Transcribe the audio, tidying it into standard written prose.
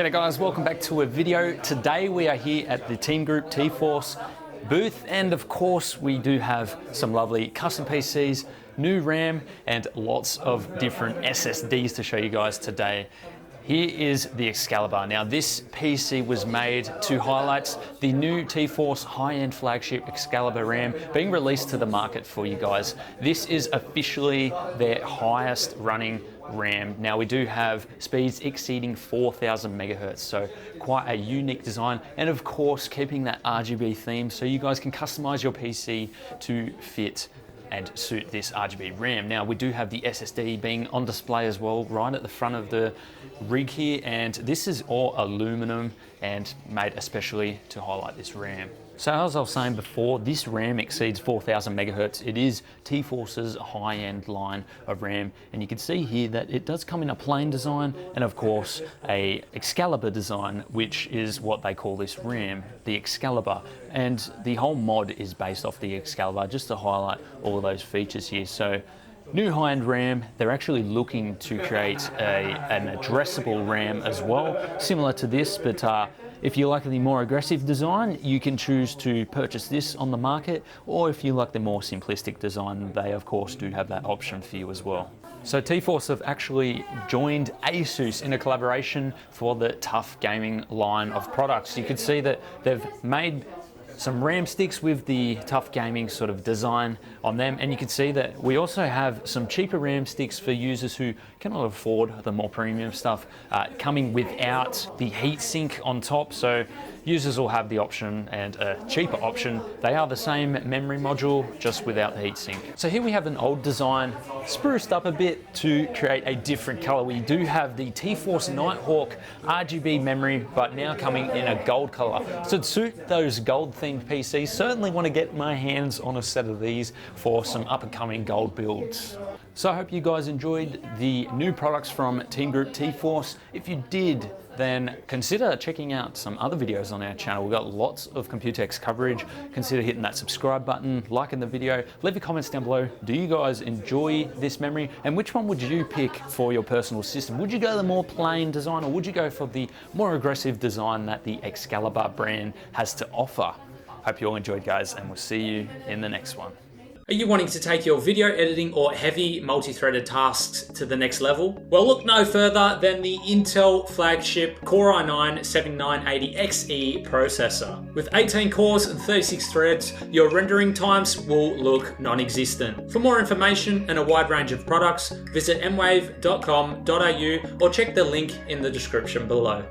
G'day guys, welcome back to a video. Today we are here at the Team Group T-Force booth, and of course we do have some lovely custom PCs, new RAM and lots of different SSDs to show you guys today. Here is the Excalibur. Now this PC was made to highlight the new T-Force high-end flagship Excalibur RAM being released to the market for you guys. This is officially their highest running RAM. Now we do have speeds exceeding 4,000 megahertz, so quite a unique design, and of course keeping that RGB theme so you guys can customize your PC to fit and suit this RGB RAM. Now we do have the SSD being on display as well right at the front of the rig here, and this is all aluminum and made especially to highlight this RAM. So as I was saying before, this RAM exceeds 4,000 megahertz. It is T-Force's high-end line of RAM, and you can see here that it does come in a plain design and of course a Excalibur design, which is what they call this RAM, the Excalibur. And the whole mod is based off the Excalibur, just to highlight all of those features here. So new high-end RAM, they're actually looking to create an addressable RAM as well, similar to this, but if you like the more aggressive design, you can choose to purchase this on the market, or if you like the more simplistic design, they of course do have that option for you as well. So T-Force have actually joined ASUS in a collaboration for the tough gaming line of products. You can see that they've made some RAM sticks with the tough gaming sort of design on them, and you can see that we also have some cheaper RAM sticks for users who cannot afford the more premium stuff, coming without the heatsink on top, so users will have the option and a cheaper option. They are the same memory module, just without the heatsink. So here we have an old design spruced up a bit to create a different color. We do have the T-Force Nighthawk RGB memory, but now coming in a gold color. So to suit those gold themed PCs, certainly want to get my hands on a set of these for some up and coming gold builds. So I hope you guys enjoyed the new products from Team Group T-Force. If you did, then consider checking out some other videos on our channel. We've got lots of computex coverage. Consider hitting that subscribe button, liking the video, leave your comments down below. Do you guys enjoy this memory? And which one would you pick for your personal system? Would you go the more plain design, or would you go for the more aggressive design that the Excalibur brand has to offer? Hope you all enjoyed, guys, and we'll see you in the next one. Are you wanting to take your video editing or heavy multi-threaded tasks to the next level? Well, look no further than the Intel flagship Core i9-7980XE processor. With 18 cores and 36 threads, your rendering times will look non-existent. For more information and a wide range of products, visit mwave.com.au or check the link in the description below.